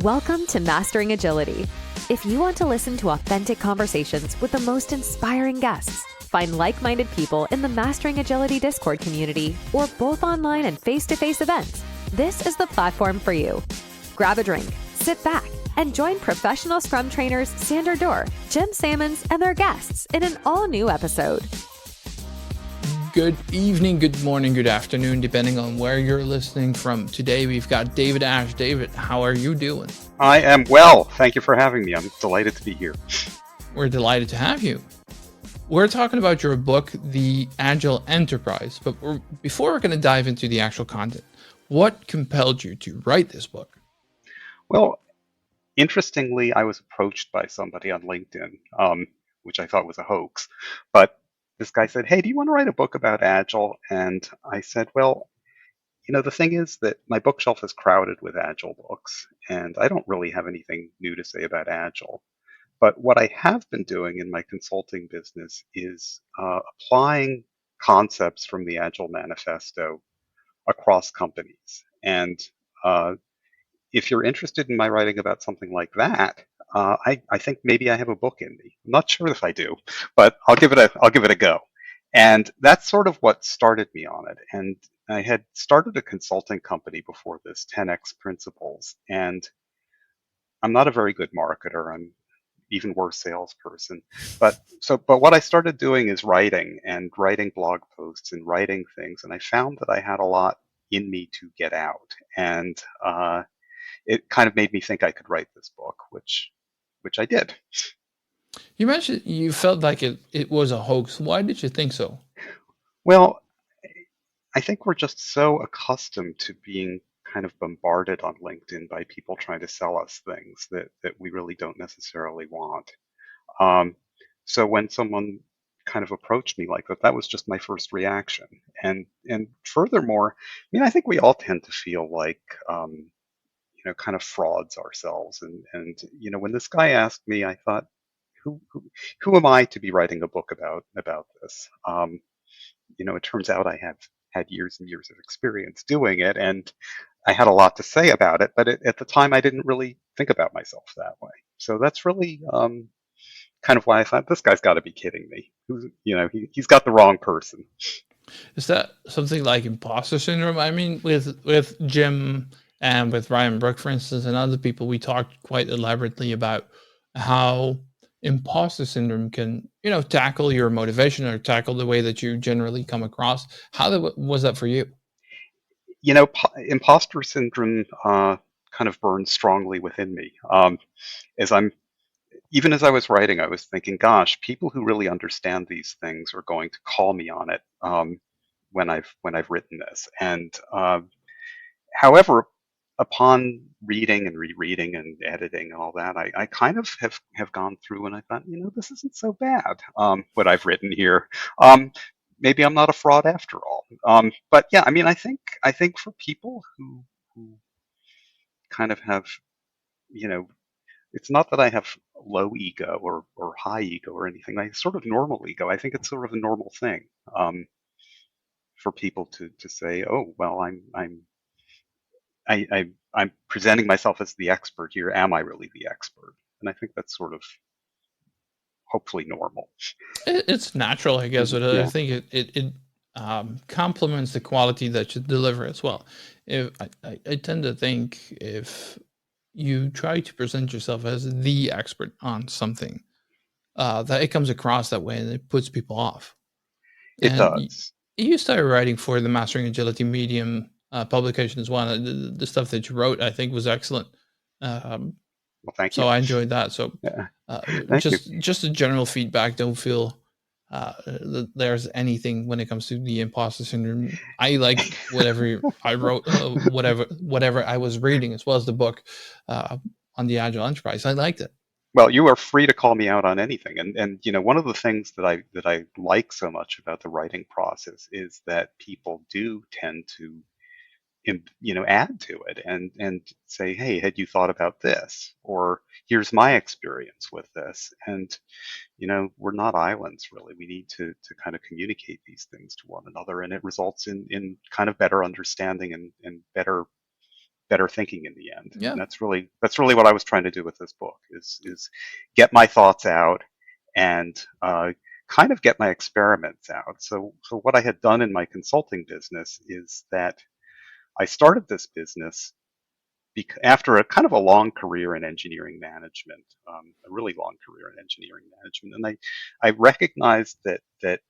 Welcome to Mastering Agility. If you want to listen to authentic conversations with the most inspiring guests, find like-minded people in the Mastering Agility Discord community, or both online and face-to-face events, this is the platform for you. Grab a drink, sit back, and join professional Scrum trainers Sandra Dorr, Jim Sammons, and their guests in an all-new episode. Good evening, good morning, good afternoon, depending on where you're listening from. Today we've got David Asch. David, how are you doing? I am well. Thank you for having me. I'm delighted to be here. We're delighted to have you. We're talking about your book, The Agile Enterprise, but before we're going to dive into the actual content, what compelled you to write this book? Well, interestingly, I was approached by somebody on LinkedIn, which I thought was a hoax, but this guy said, "Hey, do you want to write a book about Agile?" And I said, well, the thing is that my bookshelf is crowded with Agile books, and I don't really have anything new to say about Agile. But what I have been doing in my consulting business is applying concepts from the Agile Manifesto across companies. And if you're interested in my writing about something like that, I think maybe I have a book in me. I'm not sure if I do, but I'll give it a go. And that's sort of what started me on it. And I had started a consulting company before this, 10x Principles, and I'm not a very good marketer. I'm even worse salesperson. But what I started doing is writing blog posts and writing things, and I found that I had a lot in me to get out, and it kind of made me think I could write this book, which I did. You mentioned you felt like it was a hoax. Why did you think so? Well, I think we're just so accustomed to being kind of bombarded on LinkedIn by people trying to sell us things that we really don't necessarily want. So when someone kind of approached me like that, that was just my first reaction. And furthermore, I think we all tend to feel like kind of frauds ourselves. And when this guy asked me, I thought, who am I to be writing a book about this? It turns out I have had years and years of experience doing it, and I had a lot to say about it, but at the time I didn't really think about myself that way. So that's really kind of why I thought, this guy's got to be kidding me. He's got the wrong person. Is that something like imposter syndrome? I mean, with Jim and with Ryan Brook, for instance, and other people, we talked quite elaborately about how imposter syndrome can, tackle your motivation or tackle the way that you generally come across. How was that for you? Imposter syndrome kind of burns strongly within me. Even as I was writing, I was thinking, gosh, people who really understand these things are going to call me on it when I've written this. And however, upon reading and rereading and editing and all that, I kind of have gone through and I thought, this isn't so bad, what I've written here. Maybe I'm not a fraud after all. But yeah, I think for people who kind of have, it's not that I have low ego or high ego or anything. I sort of normal ego. I think it's sort of a normal thing for people to say, oh, well, I'm presenting myself as the expert here. Am I really the expert? And I think that's sort of hopefully normal. It's natural, I guess, but Yeah. I think it complements the quality that you deliver as well. I tend to think if you try to present yourself as the expert on something, that it comes across that way and it puts people off. It And does. you started writing for the Mastering Agility Medium publication as well. The stuff that you wrote, I think, was excellent. Well, thank you. So I enjoyed that. So Yeah. Thank you. just a general feedback. Don't feel that there's anything when it comes to the imposter syndrome. I like whatever I wrote, whatever I was reading, as well as the book on the Agile Enterprise. I liked it. Well, you are free to call me out on anything. And one of the things that I like so much about the writing process is that people do tend to add to it and say, hey, had you thought about this? Or here's my experience with this. And we're not islands, really. We need to kind of communicate these things to one another, and it results in kind of better understanding and better better thinking in the end. Yeah. And that's really what I was trying to do with this book is get my thoughts out and kind of get my experiments out. So what I had done in my consulting business is that I started this business after a kind of a long career in engineering management, a really long career in engineering management, and I recognized that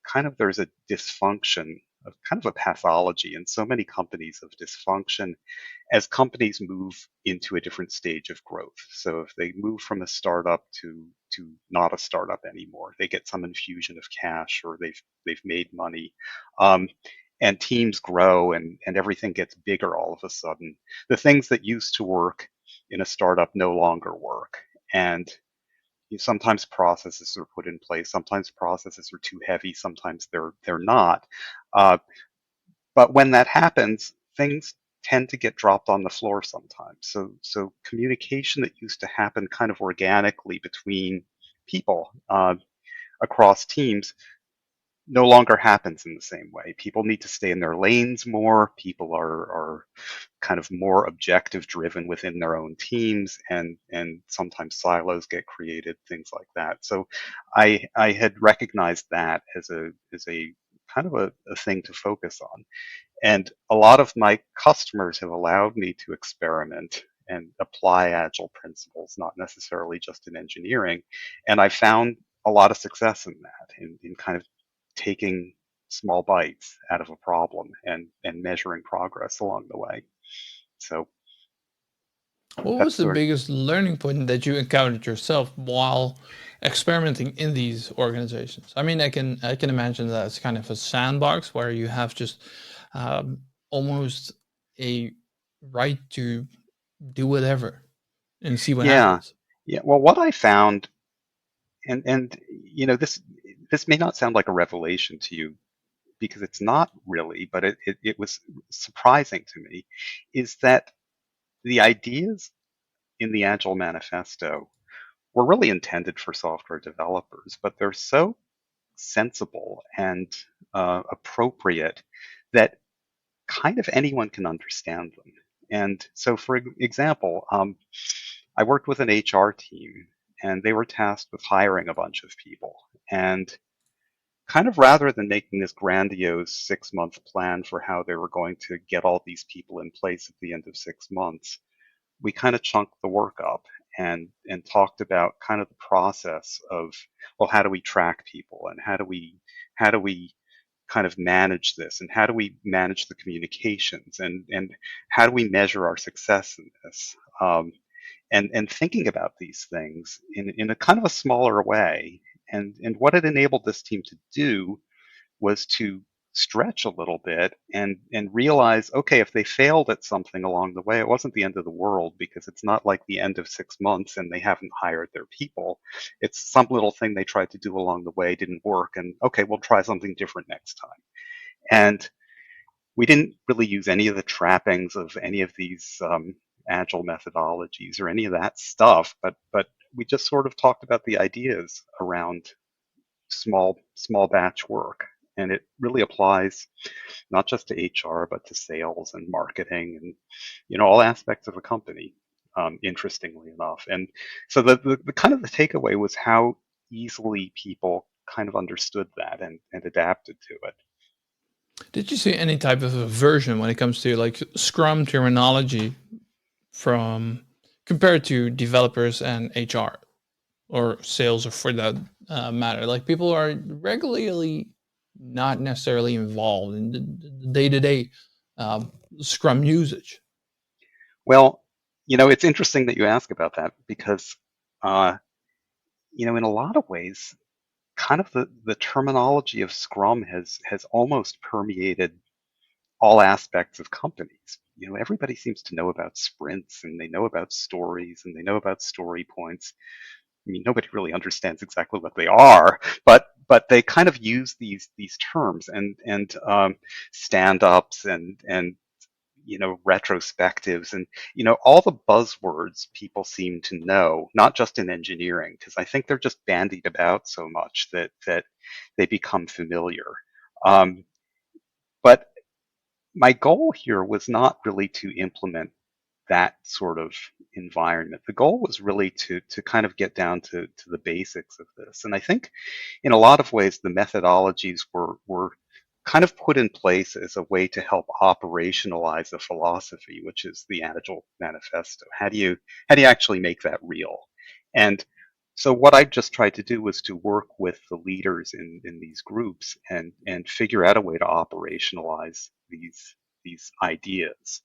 kind of there's a dysfunction, of kind of a pathology in so many companies of dysfunction as companies move into a different stage of growth. So if they move from a startup to not a startup anymore, they get some infusion of cash or they've made money. And teams grow and everything gets bigger all of a sudden. The things that used to work in a startup no longer work. And sometimes processes are put in place. Sometimes processes are too heavy. Sometimes they're not. Uh, but when that happens, things tend to get dropped on the floor sometimes. So communication that used to happen kind of organically between people across teams no longer happens in the same way. People need to stay in their lanes more. People are kind of more objective driven within their own teams, and sometimes silos get created, things like that. So I had recognized that as a kind of a thing to focus on. And a lot of my customers have allowed me to experiment and apply agile principles, not necessarily just in engineering. And I found a lot of success in that, in kind of taking small bites out of a problem and measuring progress along the way. So What was that's the sort of, biggest learning point that you encountered yourself while experimenting in these organizations? I mean, I can imagine that it's kind of a sandbox where you have just almost a right to do whatever and see what yeah. happens. Yeah. Well, what I found, and this may not sound like a revelation to you because it's not really, but it was surprising to me, is that the ideas in the Agile Manifesto were really intended for software developers, but they're so sensible and appropriate that kind of anyone can understand them. And so, for example, I worked with an HR team, and they were tasked with hiring a bunch of people. And kind of rather than making this grandiose 6 month plan for how they were going to get all these people in place at the end of 6 months, we kind of chunked the work up and talked about kind of the process of, well, how do we track people and how do we kind of manage this and how do we manage the communications and how do we measure our success in this, and thinking about these things in a kind of a smaller way. And what it enabled this team to do was to stretch a little bit and realize, okay, if they failed at something along the way, it wasn't the end of the world because it's not like the end of 6 months and they haven't hired their people. It's some little thing they tried to do along the way didn't work, and okay, we'll try something different next time. And we didn't really use any of the trappings of any of these agile methodologies or any of that stuff, but we just sort of talked about the ideas around small batch work. And it really applies not just to HR, but to sales and marketing and all aspects of a company, interestingly enough. And so the kind of the takeaway was how easily people kind of understood that and adapted to it. Did you see any type of aversion when it comes to like Scrum terminology from compared to developers and HR or sales, or for that matter? Like people are regularly not necessarily involved in the day-to-day Scrum usage. Well, it's interesting that you ask about that because, uh, in a lot of ways, kind of the terminology of Scrum has almost permeated all aspects of companies. Everybody seems to know about sprints and they know about stories and they know about story points. I mean, nobody really understands exactly what they are, but they kind of use these terms and stand-ups and retrospectives and all the buzzwords people seem to know, not just in engineering, because I think they're just bandied about so much that they become familiar. But my goal here was not really to implement that sort of environment. The goal was really to kind of get down to the basics of this. And I think in a lot of ways, the methodologies were kind of put in place as a way to help operationalize a philosophy, which is the Agile Manifesto. How do you actually make that real? And so what I just tried to do was to work with the leaders in these groups and figure out a way to operationalize these ideas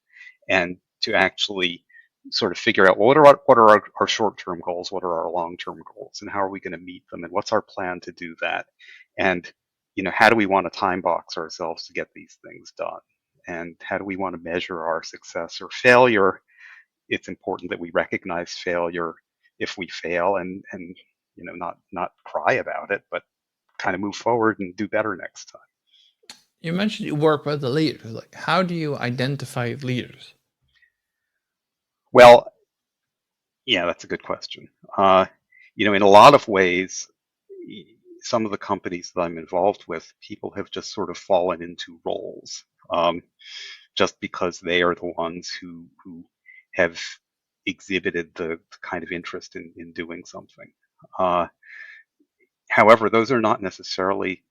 and to actually sort of figure out, well, what are our short-term goals, what are our long-term goals, and how are we going to meet them, and what's our plan to do that, and how do we want to time box ourselves to get these things done, and how do we want to measure our success or failure. It's important that we recognize failure if we fail, and not cry about it, but kind of move forward and do better next time. You mentioned you work with the leaders. Like, how do you identify leaders? Well, yeah, that's a good question. In a lot of ways, some of the companies that I'm involved with, people have just sort of fallen into roles, just because they are the ones who have exhibited the kind of interest in doing something. However, those are not necessarily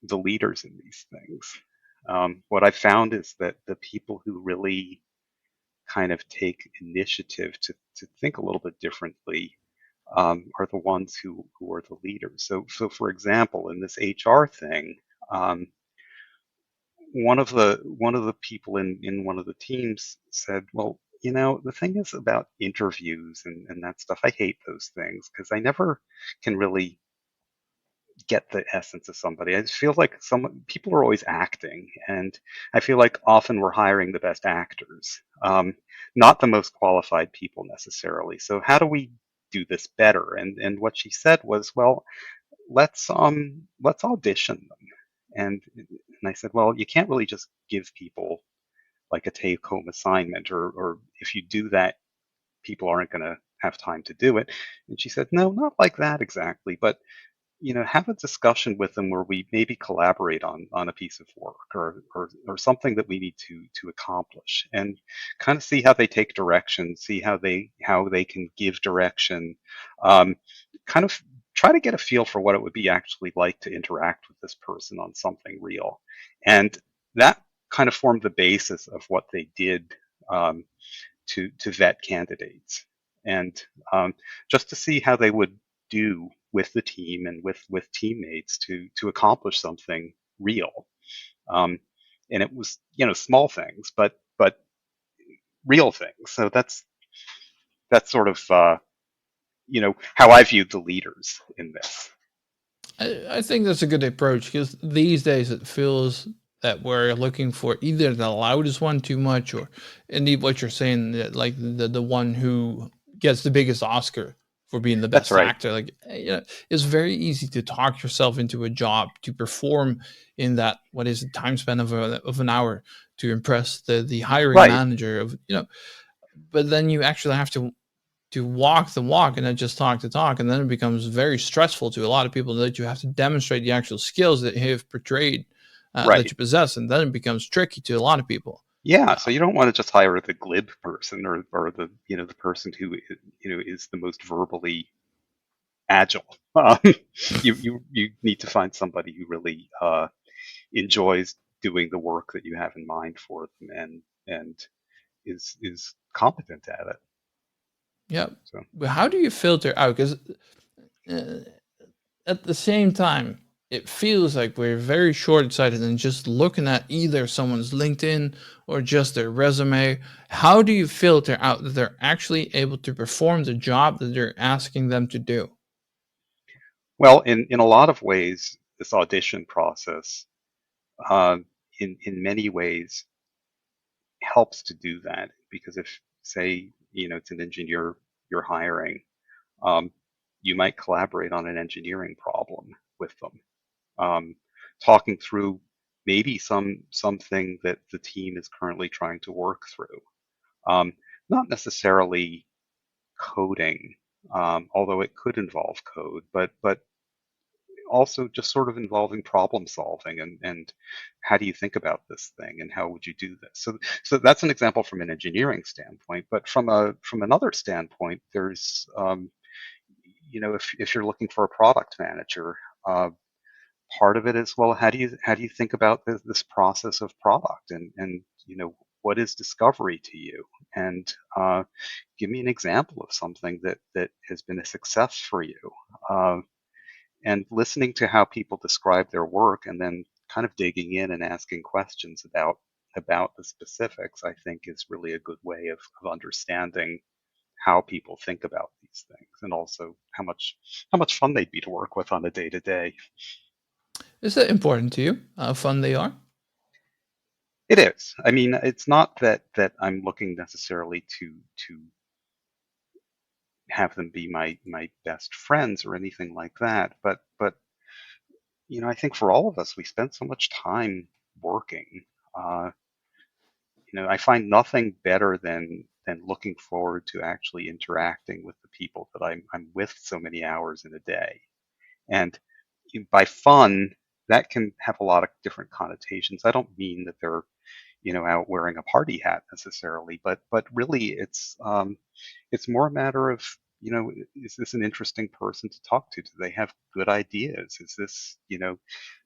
the leaders in these things. What I've found is that the people who really kind of take initiative to think a little bit differently are the ones who are the leaders. So for example, in this HR thing, one of the people in one of the teams said, well, the thing is about interviews and that stuff. I hate those things because I never can really get the essence of somebody. I just feel like some people are always acting, and I feel like often we're hiring the best actors, not the most qualified people necessarily. So how do we do this better? And what she said was, well, let's audition them. And I said, well, you can't really just give people like a take-home assignment, or if you do that, people aren't going to have time to do it. And she said, no, not like that exactly, but have a discussion with them where we maybe collaborate on a piece of work or something that we need to accomplish, and kind of see how they take direction, see how they can give direction, kind of try to get a feel for what it would be actually like to interact with this person on something real. And that kind of formed the basis of what they did, to vet candidates, and just to see how they would do with the team and with teammates to accomplish something real. And it was small things, but real things. So that's sort of how I viewed the leaders in this. I think that's a good approach, because these days it feels that we're looking for either the loudest one too much, or indeed what you're saying, that like the one who gets the biggest Oscar for being the That's best right. actor. Like, it's very easy to talk yourself into a job to perform in that, what is the time span of an hour, to impress the hiring Right. manager of, but then you actually have to walk the walk and not just talk the talk. And then it becomes very stressful to a lot of people, that you have to demonstrate the actual skills that you have portrayed, that Right. you possess. And then it becomes tricky to a lot of people. Yeah, so you don't want to just hire the glib person, or the the person who is the most verbally agile. You need to find somebody who really enjoys doing the work that you have in mind for them, and is competent at it. Yeah. So But how do you filter out? Because at the same time, it feels like we're very short-sighted and just looking at either someone's LinkedIn or just their resume. How do you filter out that they're actually able to perform the job that they're asking them to do? well, in a lot of ways, this audition process, uh, in many ways, helps to do that, because if, say, it's an engineer you're hiring, um, you might collaborate on an engineering problem with them, talking through maybe something that the team is currently trying to work through. Not necessarily coding, although it could involve code, but also just sort of involving problem solving and how do you think about this thing and how would you do this? So that's an example from an engineering standpoint. But from another standpoint, there's if you're looking for a product manager, part of it is, well, how do you think about this process of product and what is discovery to you? And give me an example of something that has been a success for you. Uh, and listening to how people describe their work and then kind of digging in and asking questions about the specifics, I think is really a good way of understanding how people think about these things and also how much fun they'd be to work with on a day to day. Is that important to you? How fun they are? It is. I mean, it's not that I'm looking necessarily to have them be my best friends or anything like that, but I think for all of us, we spend so much time working. Uh, I find nothing better than looking forward to actually interacting with the people that I'm with so many hours in a day. And by fun, that can have a lot of different connotations. I don't mean that they're out wearing a party hat necessarily, but really it's more a matter of is this an interesting person to talk to? Do they have good ideas? Is this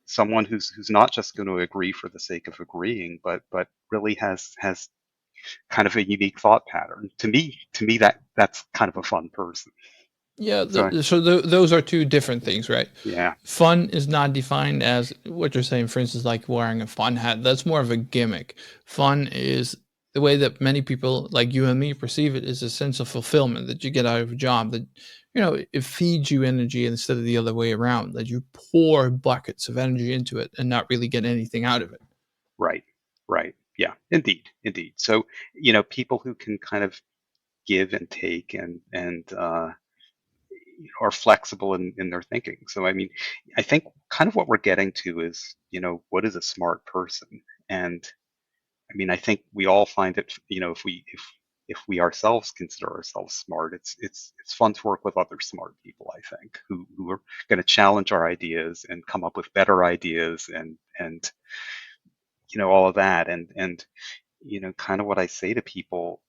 someone who's not just going to agree for the sake of agreeing, but really has kind of a unique thought pattern? To me, that's kind of a fun person. Yeah, So those are two different things, right? yeah, Fun is not defined as what you're saying, for instance, like wearing a fun hat. That's more of a gimmick. Fun is the way that many people, like you and me, perceive it, is a sense of fulfillment that you get out of a job, that, it feeds you energy instead of the other way around, that you pour buckets of energy into it and not really get anything out of it. right, right, yeah, indeed. So people who can kind of give and take and are flexible in their thinking. So, I mean, I think kind of what we're getting to is, what is a smart person? And I mean, I think we all find it, if we ourselves consider ourselves smart, it's fun to work with other smart people, I think, who are going to challenge our ideas and come up with better ideas and all of that. And kind of what I say to people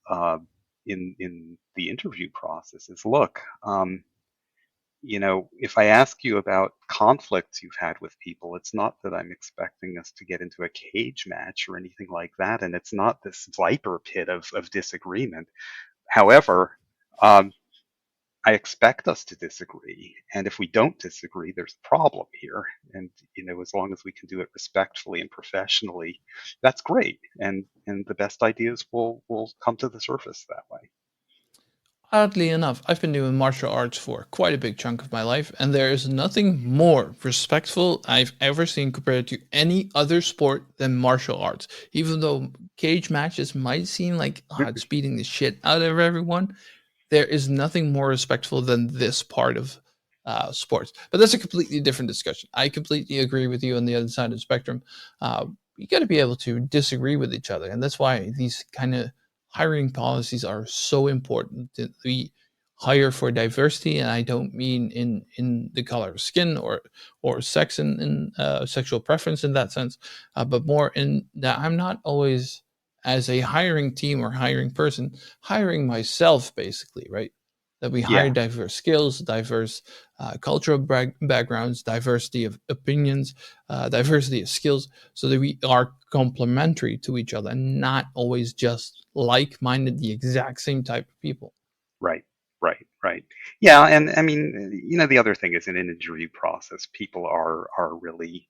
in the interview process is, look, if I ask you about conflicts you've had with people, it's not that I'm expecting us to get into a cage match or anything like that. And it's not this viper pit of disagreement. However, um, I expect us to disagree. And if we don't disagree, there's a problem here. And, as long as we can do it respectfully and professionally, that's great. And the best ideas will come to the surface that way. Oddly enough, I've been doing martial arts for quite a big chunk of my life, and there is nothing more respectful I've ever seen compared to any other sport than martial arts. Even though cage matches might seem like it's beating the shit out of everyone, there is nothing more respectful than this part of sports. But that's a completely different discussion. I completely agree with you on the other side of the spectrum. You got to be able to disagree with each other, and that's why these kind of hiring policies are so important. That we hire for diversity, and I don't mean in the color of skin or sex and sexual preference in that sense, but more in that I'm not always, as a hiring team or hiring person, hiring myself basically, right? That we hire Yeah, diverse skills, diverse cultural backgrounds, diversity of opinions, diversity of skills, so that we are complementary to each other and not always just like-minded, the exact same type of people. right, right. Yeah, and I mean, the other thing is in an interview process, people are really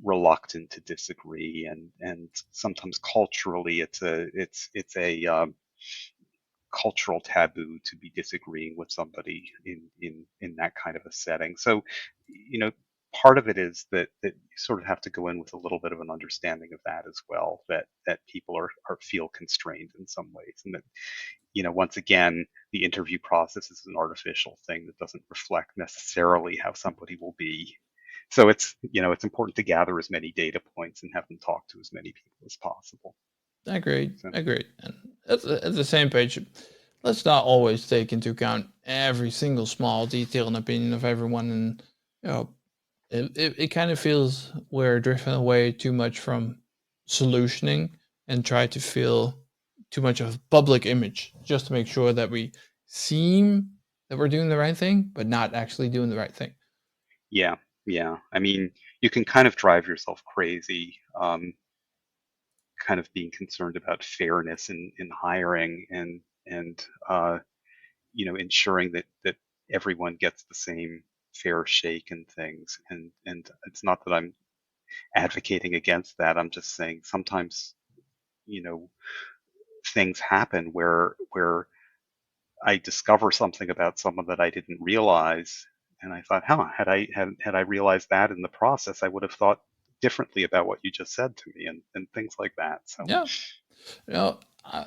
reluctant to disagree, and sometimes culturally, it's a cultural taboo to be disagreeing with somebody in that kind of a setting. So, you know, part of it is that you sort of have to go in with a little bit of an understanding of that as well, that people are feel constrained in some ways, and that once again, the interview process is an artificial thing that doesn't reflect necessarily how somebody will be. So it's important to gather as many data points and have them talk to as many people as possible. Agreed, So agreed. And at the same page, let's not always take into account every single small detail and opinion of everyone, and you know it kind of feels we're drifting away too much from solutioning and try to feel too much of public image just to make sure that we seem that we're doing the right thing, but not actually doing the right thing. Yeah, yeah. I mean, you can kind of drive yourself crazy, kind of being concerned about fairness in hiring and ensuring that everyone gets the same fair shake and things. And it's not that I'm advocating against that. I'm just saying sometimes, you know, things happen where I discover something about someone that I didn't realize, and I thought, huh, had I realized that in the process, I would have thought differently about what you just said to me, and things like that. So Yeah. You know, uh,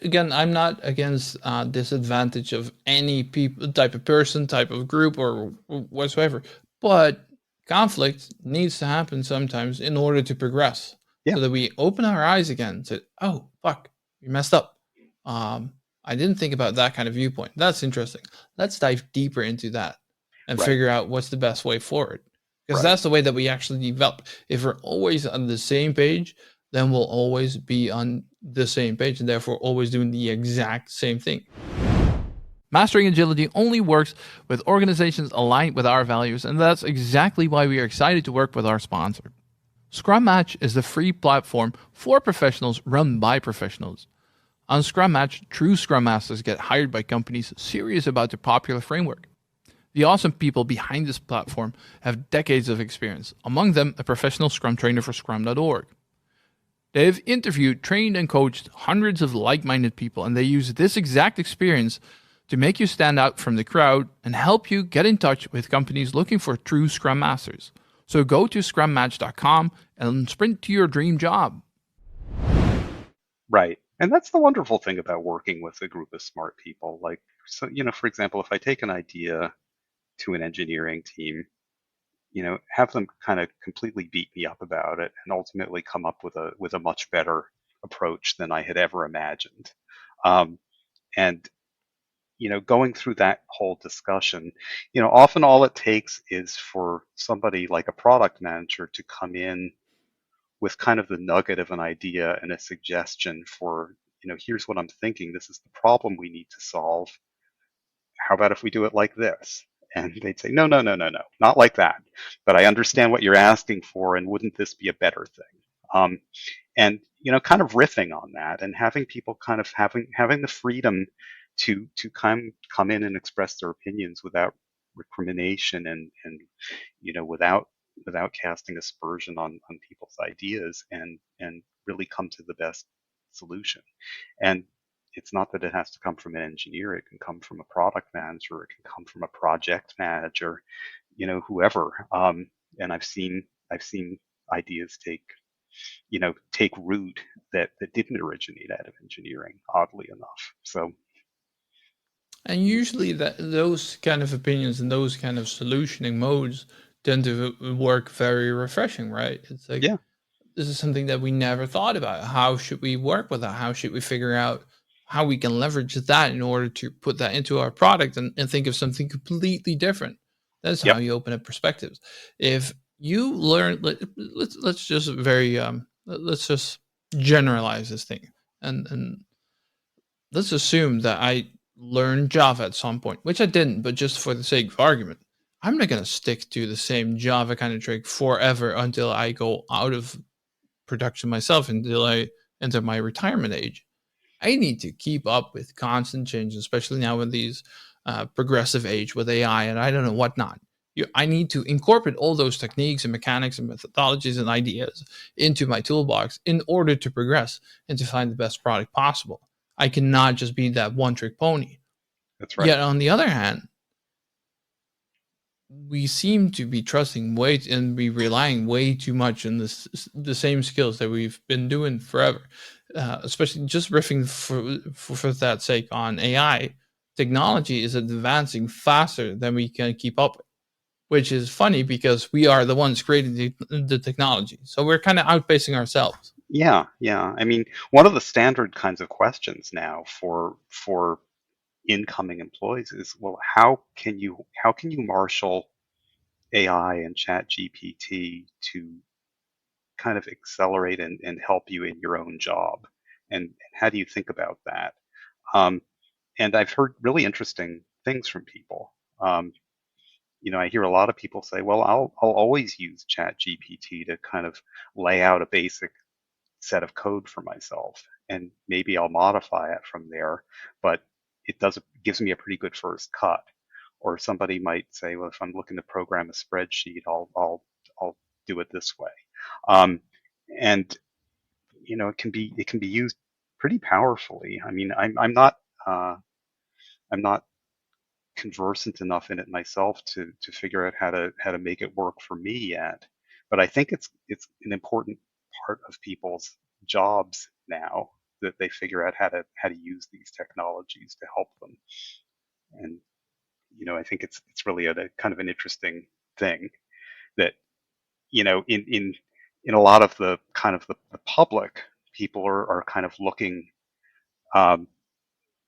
again, I'm not against disadvantage of any people, type of person, type of group, or whatsoever. But conflict needs to happen sometimes in order to progress, yeah, so that we open our eyes again. And say, "Oh, fuck, we messed up. Um, I didn't think about that kind of viewpoint. That's interesting. Let's dive deeper into that and right, figure out what's the best way forward." Because right. that's the way that we actually develop. If we're always on the same page, then we'll always be on the same page and therefore always doing the exact same thing. Mastering agility only works with organizations aligned with our values, and that's exactly why we are excited to work with our sponsor. Scrum Match is the free platform for professionals run by professionals. On Scrum Match, true Scrum Masters get hired by companies serious about the popular framework. The awesome people behind this platform have decades of experience, among them a professional Scrum trainer for Scrum.org. They have interviewed, trained, and coached hundreds of like minded people, and they use this exact experience to make you stand out from the crowd and help you get in touch with companies looking for true Scrum Masters. So go to scrummatch.com and sprint to your dream job. Right. And that's the wonderful thing about working with a group of smart people. Like, so, for example, if I take an idea to an engineering team, have them kind of completely beat me up about it and ultimately come up with a much better approach than I had ever imagined. Um, and going through that whole discussion, often all it takes is for somebody like a product manager to come in with kind of the nugget of an idea and a suggestion for, here's what I'm thinking. This is the problem we need to solve. How about if we do it like this? And they'd say, no, no, no, no, no, not like that. But I understand what you're asking for, and wouldn't this be a better thing? And kind of riffing on that, and having people kind of having the freedom to come in and express their opinions without recrimination and without casting aspersion on people's ideas, and really come to the best solution. And it's not that it has to come from an engineer. It can come from a product manager. It can come from a project manager, whoever. And I've seen ideas take root that didn't originate out of engineering, oddly enough. So And usually those kind of opinions and those kind of solutioning modes tend to work very refreshing, right? It's like, yeah, this is something that we never thought about. How should we work with that? How should we figure out how we can leverage that in order to put that into our product and think of something completely different? That's how yep, you open up perspectives. If you learn, let's just let's just generalize this thing, and let's assume that I learned Java at some point, which I didn't, but just for the sake of argument, I'm not going to stick to the same Java kind of trick forever until I go out of production myself, until I enter my retirement age. I need to keep up with constant change, especially now in these progressive age with AI and I don't know whatnot. I need to incorporate all those techniques and mechanics and methodologies and ideas into my toolbox in order to progress and to find the best product possible. I cannot just be that one trick pony. that's right. Yet on the other hand, we seem to be trusting way and be relying way too much on the same skills that we've been doing forever. Especially just riffing for that sake on AI, technology is advancing faster than we can keep up with, which is funny because we are the ones creating the technology. So we're kind of outpacing ourselves. Yeah, yeah. I mean, one of the standard kinds of questions now for incoming employees is, well, how can you marshal AI and ChatGPT to kind of accelerate and help you in your own job? And how do you think about that? Um, and I've heard really interesting things from people. I hear a lot of people say, "Well, I'll always use ChatGPT to kind of lay out a basic set of code for myself, and maybe I'll modify it from there, but it gives me a pretty good first cut." Or somebody might say, "Well, if I'm looking to program a spreadsheet, I'll do it this way." Um, and it can be used pretty powerfully. I mean, uh, I'm not conversant enough in it myself to figure out how to make it work for me yet. But I think it's an important part of people's jobs now that they figure out how to use these technologies to help them. And I think it's really a kind of an interesting thing that in a lot of the kind of the public, people are kind of looking um,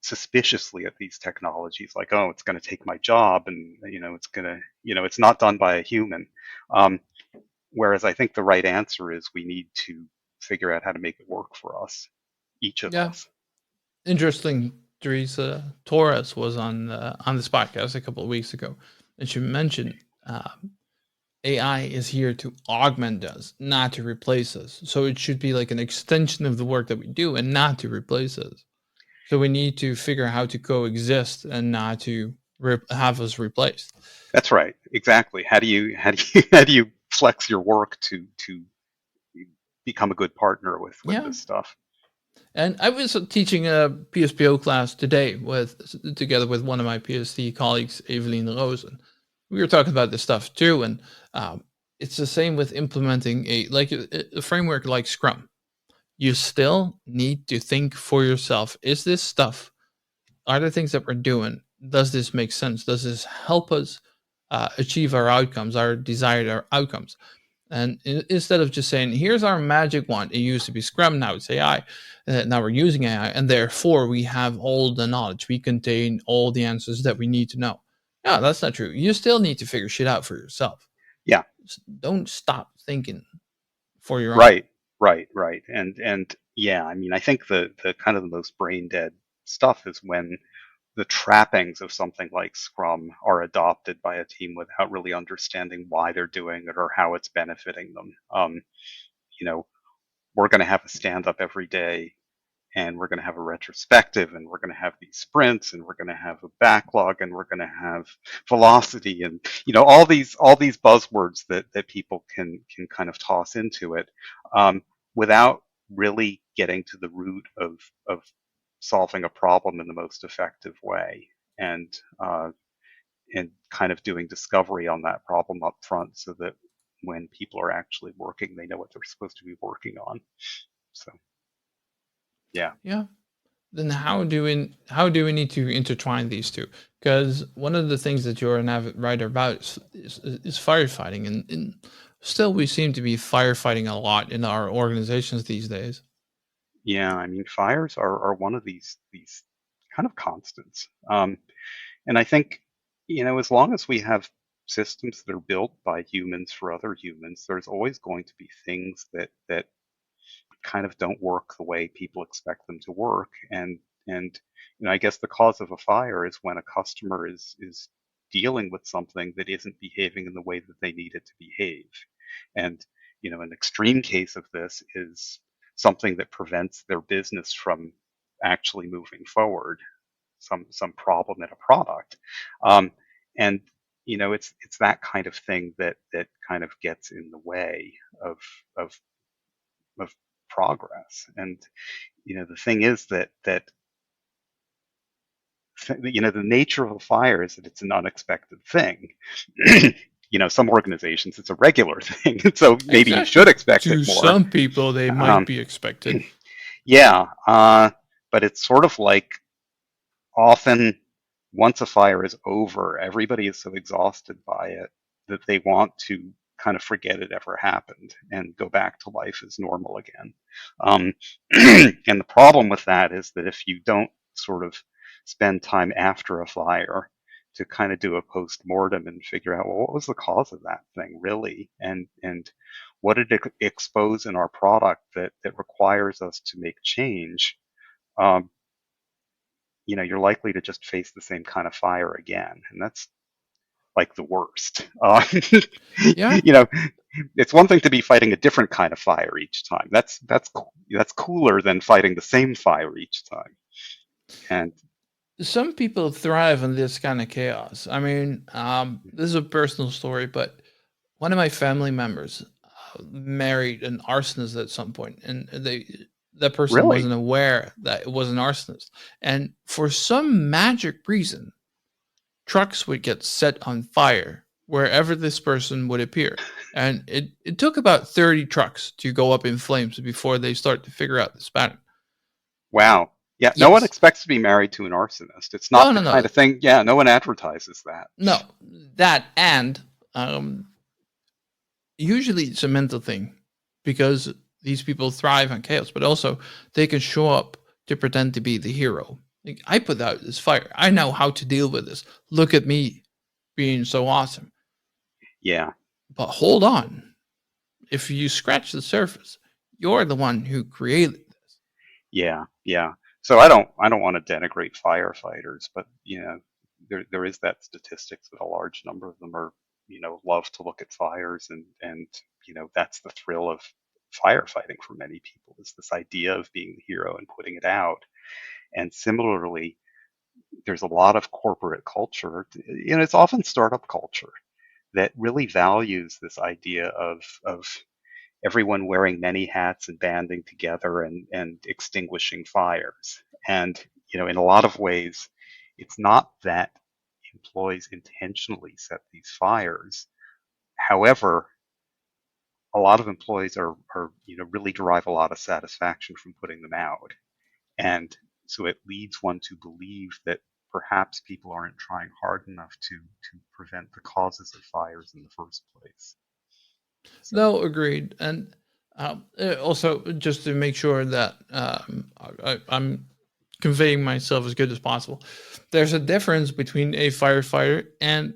suspiciously at these technologies, like, oh, it's going to take my job, and it's not done by a human. Um, Whereas I think the right answer is we need to figure out how to make it work for us, each of Yeah, us. interesting. Teresa Torres was on this podcast a couple of weeks ago, and she mentioned AI is here to augment us, not to replace us. So it should be like an extension of the work that we do, and not to replace us. So we need to figure out how to coexist and not to have us replaced. That's right, exactly. How do you flex your work to become a good partner with Yeah. this stuff? And I was teaching a PSPO class today together with one of my PhD colleagues, Evelyn Rosen. We were talking about this stuff too, and it's the same with implementing a framework like Scrum. You still need to think for yourself: is this stuff? Are the things that we're doing? Does this make sense? Does this help us achieve our outcomes, our desired outcomes? And instead of just saying, here's our magic wand, it used to be Scrum, now it's AI. Now we're using AI, and therefore we have all the knowledge. We contain all the answers that we need to know. Yeah, that's not true. You still need to figure shit out for yourself. Yeah, Don't stop thinking for your own. right, right. And yeah, I mean, I think the kind of the most brain dead stuff is when the trappings of something like Scrum are adopted by a team without really understanding why they're doing it or how it's benefiting them. You know, we're going to have a stand up every day, and we're going to have a retrospective, and we're going to have these sprints, and we're going to have a backlog, and we're going to have velocity, and all these buzzwords that people can kind of toss into it, without really getting to the root of solving a problem in the most effective way, and kind of doing discovery on that problem up front, so that when people are actually working, they know what they're supposed to be working on. So yeah. Yeah. Then how do we need to intertwine these two? Because one of the things that you're an avid writer about is firefighting, and still we seem to be firefighting a lot in our organizations these days. Yeah, I mean, fires are one of these kind of constants, and I think as long as we have systems that are built by humans for other humans, there's always going to be things that kind of don't work the way people expect them to work, and I guess the cause of a fire is when a customer is dealing with something that isn't behaving in the way that they need it to behave, and an extreme case of this is something that prevents their business from actually moving forward, some problem in a product, um, and it's that kind of thing that kind of gets in the way of of of progress. And the thing is that the nature of a fire is that it's an unexpected thing. Some organizations it's a regular thing, so maybe you should Exactly. expect it To more. some people, they might Um, be expected. yeah, but it's sort of like, often once a fire is over, everybody is so exhausted by it that they want to kind of forget it ever happened and go back to life as normal again. Um, and the problem with that is that if you don't sort of spend time after a fire to kind of do a post-mortem and figure out, well, what was the cause of that thing really, and what did it expose in our product that requires us to make change. um, you're likely to just face the same kind of fire again, and that's like the worst. Yeah. You know, it's one thing to be fighting a different kind of fire each time. That's cooler than fighting the same fire each time. And Some people thrive on this kind of chaos. I mean, this is a personal story, but one of my family members married an arsonist at some point, and that person really, wasn't aware that it was an arsonist. And for some magic reason, trucks would get set on fire wherever this person would appear. And it took about 30 trucks to go up in flames before they start to figure out this pattern. wow. Yeah, no one Yes. expects to be married to an arsonist. It's No, not the no, kind no. of thing, yeah, no one advertises that. No. That and usually it's a mental thing because these people thrive on chaos, but also they can show up to pretend to be the hero. Like, I put out this fire. I know how to deal with this. Look at me being so awesome. Yeah, But hold on. If you scratch the surface, you're the one who created this. yeah, yeah. So I don't want to denigrate firefighters, but there is that statistics that a large number of them are, love to look at fires, and that's the thrill of firefighting for many people, is this idea of being the hero and putting it out. And similarly, there's a lot of corporate culture, it's often startup culture, that really values this idea of everyone wearing many hats and banding together and extinguishing fires. And in a lot of ways, it's not that employees intentionally set these fires. However, a lot of employees are really derive a lot of satisfaction from putting them out. And so it leads one to believe that perhaps people aren't trying hard enough to prevent the causes of fires in the first place. So, No, agreed. And also, just to make sure that I'm conveying myself as good as possible, there's a difference between a firefighter and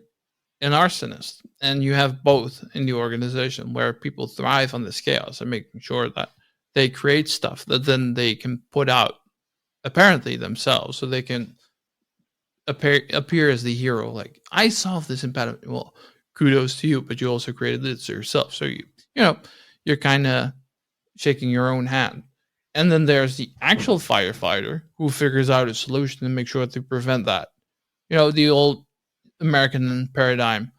an arsonist, and you have both in the organization where people thrive on this chaos and making sure that they create stuff that then they can put out apparently themselves, so they can appear as the hero. Like, I solved this impediment. Well, kudos to you, but you also created this yourself. So you know you're kind of shaking your own hand. And then there's the actual firefighter who figures out a solution and makes sure to prevent that. The old American paradigm,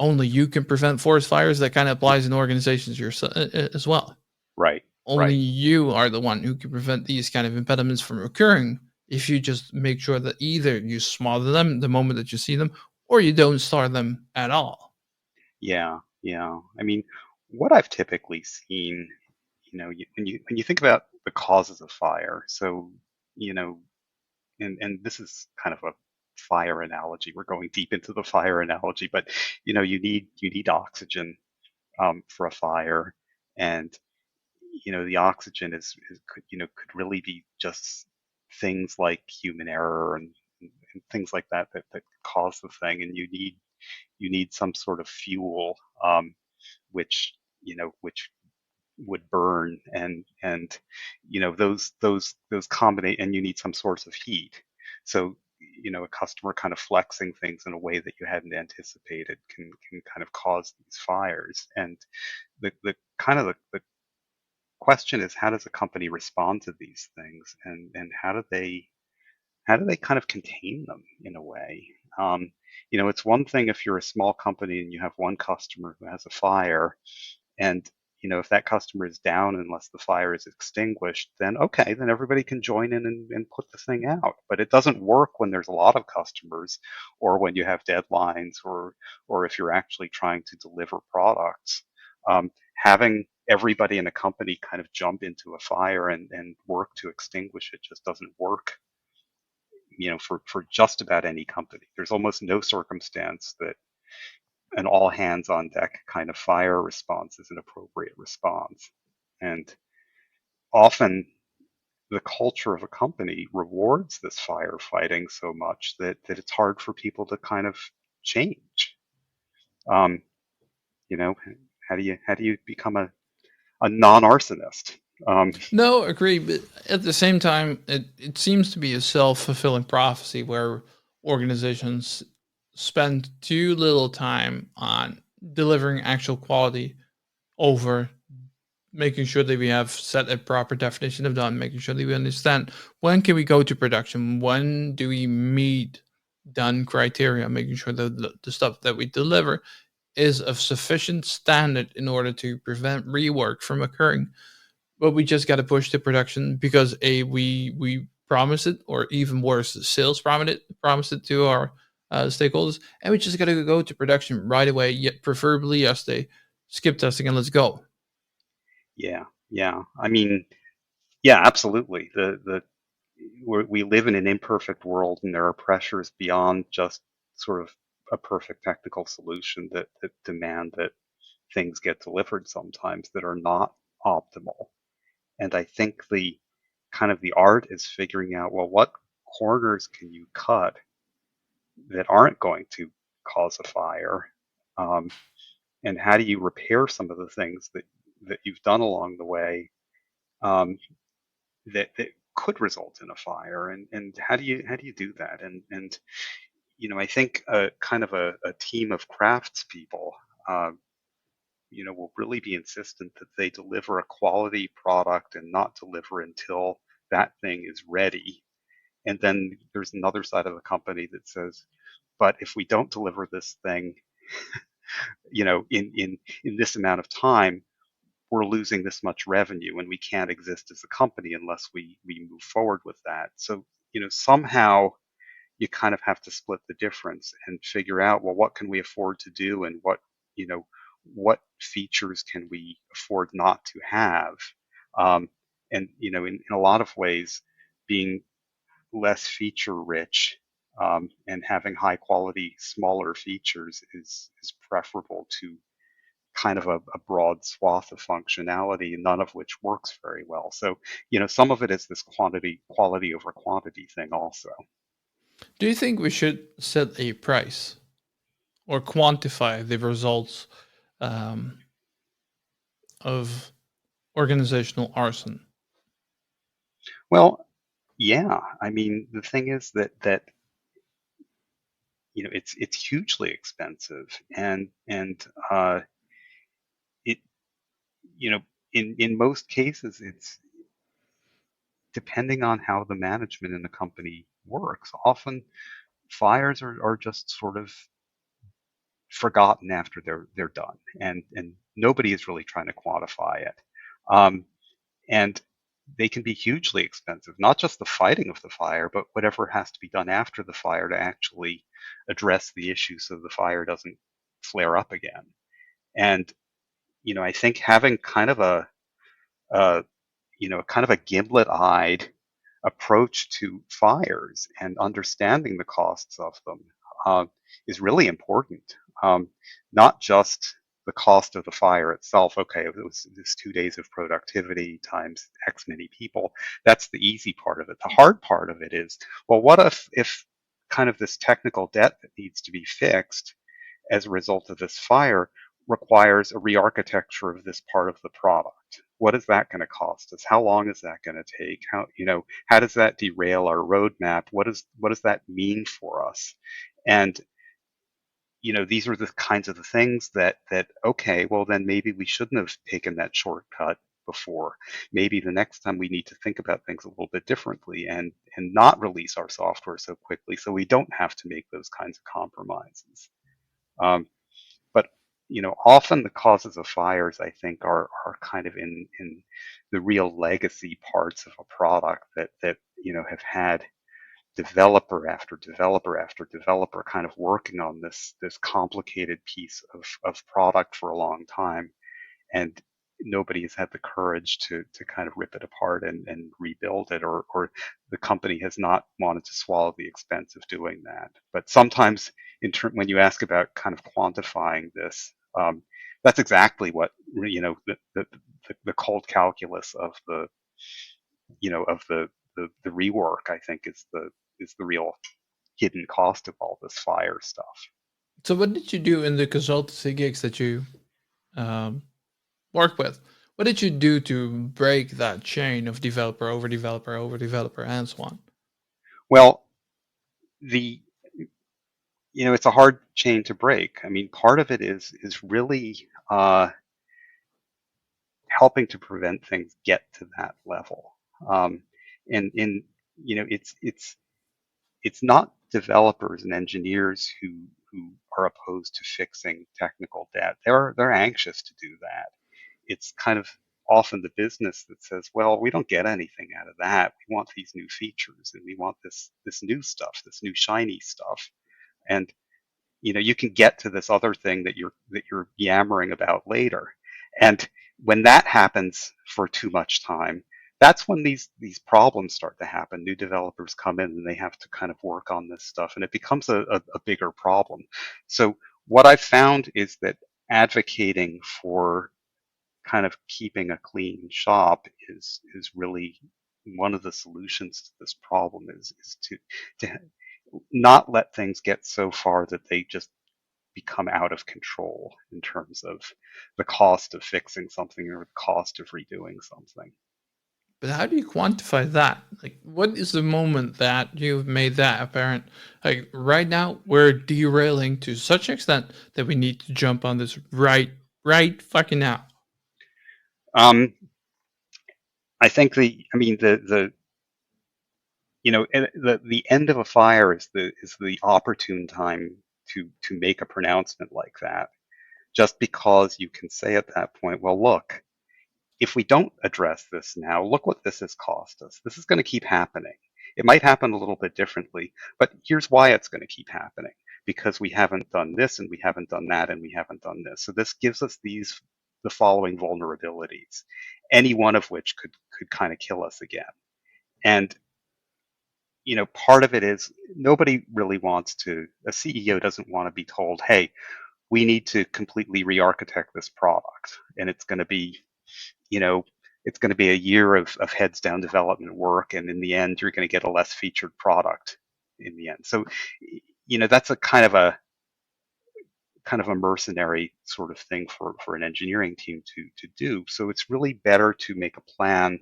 only you can prevent forest fires, that kind of applies in organizations as well. right, Only right. you are the one who can prevent these kind of impediments from occurring if you just make sure that either you smother them the moment that you see them, or you don't start them at all. Yeah, yeah. I mean, what I've typically seen, when you think about the causes of fire, so you know, and this is kind of a fire analogy. We're going deep into the fire analogy, but you need oxygen for a fire, and the oxygen could really be just things like human error and things like that cause the thing, and you need some sort of fuel, which would burn, and those combinate, and you need some source of heat. So a customer kind of flexing things in a way that you hadn't anticipated can kind of cause these fires. And the kind of the question is, how does a company respond to these things, and how do they kind of contain them in a way? It's one thing if you're a small company and you have one customer who has a fire, and if that customer is down unless the fire is extinguished, then okay, then everybody can join in and put the thing out. But it doesn't work when there's a lot of customers, or when you have deadlines, or if you're actually trying to deliver products. Having everybody in a company kind of jump into a fire and work to extinguish it just doesn't work, for just about any company. There's almost no circumstance that an all hands on deck kind of fire response is an appropriate response. And often the culture of a company rewards this firefighting so much that it's hard for people to kind of change. Um, you know, how do you become a non-arsonist? No, agree. But at the same time, it seems to be a self-fulfilling prophecy where organizations spend too little time on delivering actual quality over making sure that we have set a proper definition of done, making sure that we understand when can we go to production, when do we meet done criteria, making sure that the stuff that we deliver is of sufficient standard in order to prevent rework from occurring. But we just got to push to production because we promise it, or even worse, sales promised it to our stakeholders, and we just got to go to production right away. Yet preferably as they skip testing and let's go. Yeah, yeah. I mean, yeah, absolutely. We live in an imperfect world, and there are pressures beyond just sort of a perfect technical solution that demand that things get delivered sometimes that are not optimal. And I think the kind of the art is figuring out, well, what corners can you cut that aren't going to cause a fire? Um, and how do you repair some of the things that you've done along the way um, that could result in a fire? And how do you do that? And I think kind of a team of craftspeople, uh, will really be insistent that they deliver a quality product and not deliver until that thing is ready. And then there's another side of the company that says, but if we don't deliver this thing, in this amount of time, we're losing this much revenue and we can't exist as a company unless we move forward with that. So, somehow you kind of have to split the difference and figure out, well, what can we afford to do and what features can we afford not to have? Um, and, in a lot of ways, being less feature rich and having high quality, smaller features is preferable to kind of a broad swath of functionality, none of which works very well. So, some of it is this quality over quantity thing also. Do you think we should set a price or quantify the results um, of organizational arson? Well, yeah. I mean, the thing is that it's hugely expensive, and it you know in most cases it's depending on how the management in the company works. Often fires are just sort of forgotten after they're done, and nobody is really trying to quantify it. Um, and they can be hugely expensive, not just the fighting of the fire, but whatever has to be done after the fire to actually address the issue so the fire doesn't flare up again. And I think having kind of a kind of a gimlet-eyed approach to fires and understanding the costs of them uh, is really important. Not just the cost of the fire itself. Okay, it was this 2 days of productivity times X many people. That's the easy part of it. The hard part of it is, well, what if kind of this technical debt that needs to be fixed as a result of this fire requires a re-architecture of this part of the product? What is that going to cost us? How long is that going to take? How does that derail our roadmap? What does that mean for us? And these are the kinds of the things that okay, well then maybe we shouldn't have taken that shortcut before. Maybe the next time we need to think about things a little bit differently and not release our software so quickly so we don't have to make those kinds of compromises. But often the causes of fires, I think, are kind of in the real legacy parts of a product that have had developer after developer after developer kind of working on this complicated piece of product for a long time, and nobody has had the courage to kind of rip it apart and rebuild it, or the company has not wanted to swallow the expense of doing that. But sometimes when you ask about kind of quantifying this, that's exactly what the cold calculus of of the rework, I think is the real hidden cost of all this fire stuff. So what did you do in the consultancy gigs that you um, work with? What did you do to break that chain of developer over developer over developer and so on? Well, the it's a hard chain to break. I mean, part of it is really helping to prevent things get to that level. And it's not developers and engineers who are opposed to fixing technical debt. They're anxious to do that. It's kind of often the business that says, well, we don't get anything out of that. We want these new features and we want this new stuff, this new shiny stuff. And you can get to this other thing that you're yammering about later. And when that happens for too much time, that's when these problems start to happen. New developers come in and they have to kind of work on this stuff, and it becomes a bigger problem. So what I've found is that advocating for kind of keeping a clean shop is really one of the solutions to this problem is to not let things get so far that they just become out of control in terms of the cost of fixing something or the cost of redoing something. But how do you quantify that? Like, what is the moment that you've made that apparent? Like, right now, we're derailing to such an extent that we need to jump on this right fucking now. Um, I think the end of a fire is the opportune time to make a pronouncement like that. Just because you can say at that point, well, look, if we don't address this now, look what this has cost us. This is going to keep happening. It might happen a little bit differently, but here's why it's going to keep happening. Because we haven't done this and we haven't done that and we haven't done this. So this gives us the following vulnerabilities, any one of which could kind of kill us again. And part of it is nobody really wants to, a CEO doesn't want to be told, hey, we need to completely re-architect this product. And it's going to be, it's going to be a year of heads down development work. And in the end, you're going to get a less featured product in the end. So, that's a kind of a mercenary sort of thing for an engineering team to do. So it's really better to make a plan,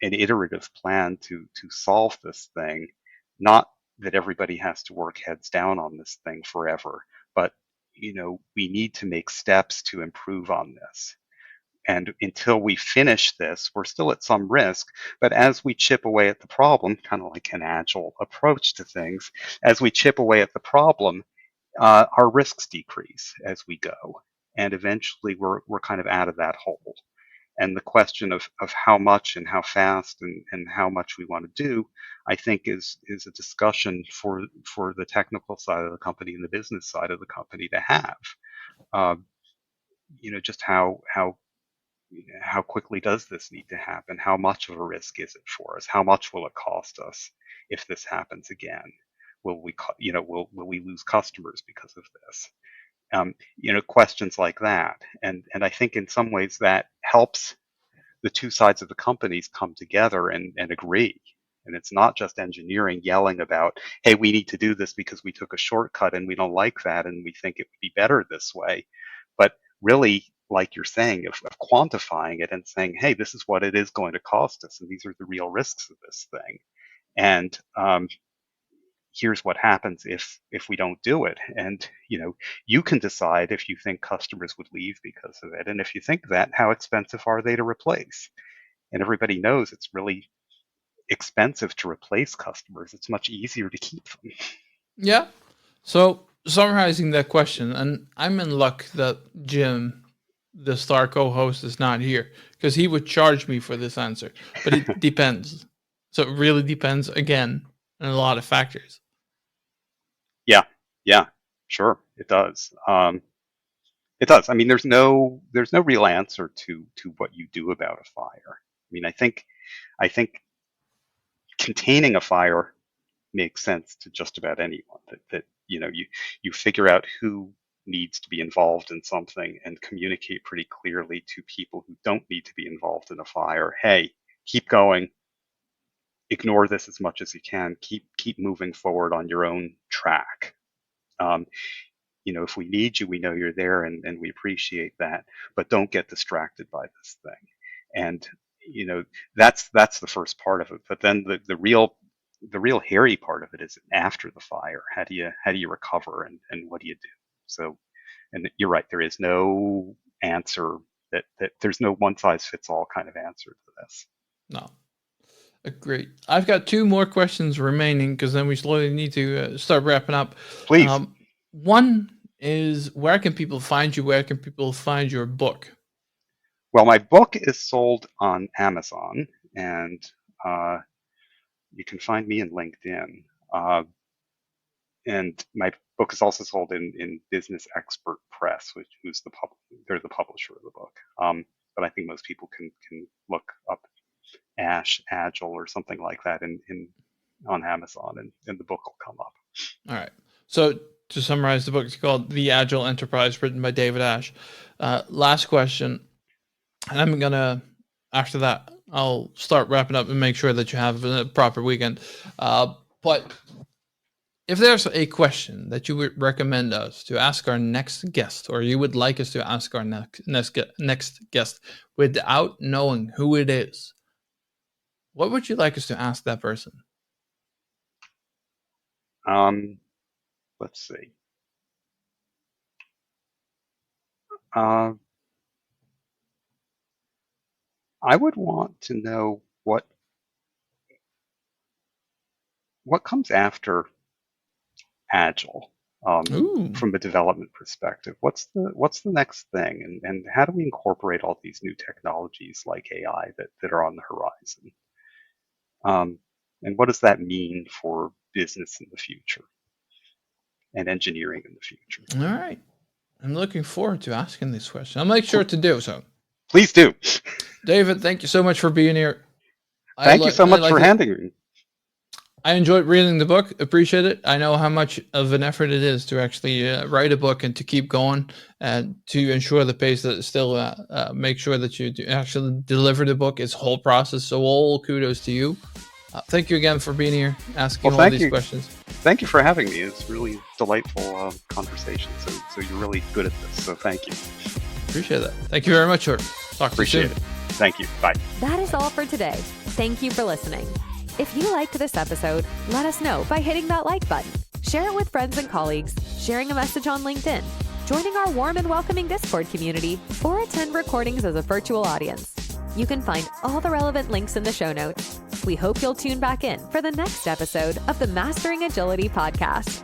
an iterative plan to solve this thing, not that everybody has to work heads down on this thing forever, but we need to make steps to improve on this. And until we finish this, we're still at some risk. But as we chip away at the problem, kind of like an agile approach to things, as we chip away at the problem, our risks decrease as we go. And eventually we're kind of out of that hole. And the question of how much and how fast and how much we want to do, I think is a discussion for the technical side of the company and the business side of the company to have. Just how quickly does this need to happen? How much of a risk is it for us? How much will it cost us if this happens again? Will we lose customers because of this? Questions like that. And I think in some ways that helps the two sides of the companies come together and agree. And it's not just engineering yelling about, hey, we need to do this because we took a shortcut and we don't like that and we think it would be better this way. But really, like you're saying, of quantifying it and saying, hey, this is what it is going to cost us, and these are the real risks of this thing. And here's what happens if we don't do it. And you can decide if you think customers would leave because of it, and if you think that, how expensive are they to replace? And everybody knows it's really expensive to replace customers. It's much easier to keep them. Yeah. So summarizing that question, and I'm in luck that Jim, the star co-host, is not here because he would charge me for this answer. But it depends. So it really depends again on a lot of factors. Yeah, sure, it does. It does. I mean, there's no real answer to what you do about a fire. I mean, I think containing a fire makes sense to just about anyone. That you figure out who needs to be involved in something and communicate pretty clearly to people who don't need to be involved in a fire. Hey, keep going. Ignore this as much as you can. Keep moving forward on your own track. If we need you, we know you're there, and we appreciate that. But don't get distracted by this thing. And that's the first part of it. But then the real hairy part of it is after the fire. How do you recover, and what do you do? So, and you're right. There is no answer that there's no one size fits all kind of answer to this. No. Great. I've got 2 more questions remaining because then we slowly need to start wrapping up. Please. One is, where can people find you? Where can people find your book? Well, my book is sold on Amazon, and you can find me in LinkedIn. And my book is also sold in Business Expert Press, who's they're the publisher of the book. But I think most people can look up Asch, Agile, or something like that on Amazon, and the book will come up. All right. So to summarize, the book is called The Agile Enterprise, written by David Asch. Last question, and I'm gonna, after that, I'll start wrapping up and make sure that you have a proper weekend. But if there's a question that you would recommend us to ask our next guest, or you would like us to ask our next guest without knowing who it is, what would you like us to ask that person? Let's see. I would want to know what comes after Agile, from a development perspective. What's the next thing, and how do we incorporate all these new technologies like AI that are on the horizon? And what does that mean for business in the future and engineering in the future? All right. I'm looking forward to asking this question. I'll make sure to do so. Please do. David, thank you so much for being here. Thank you so much for handing me. I enjoyed reading the book. Appreciate it. I know how much of an effort it is to actually write a book and to keep going and to ensure the pace that still make sure that you actually deliver the book. It's a whole process. So all kudos to you. Thank you again for being here, asking all these questions. Thank you for having me. It's really delightful conversation. So you're really good at this. So thank you. Appreciate that. Thank you very much, Short. Talk to you soon. Appreciate it. Thank you. Bye. That is all for today. Thank you for listening. If you liked this episode, let us know by hitting that like button. Share it with friends and colleagues, sharing a message on LinkedIn, joining our warm and welcoming Discord community, or attend recordings as a virtual audience. You can find all the relevant links in the show notes. We hope you'll tune back in for the next episode of the Mastering Agility podcast.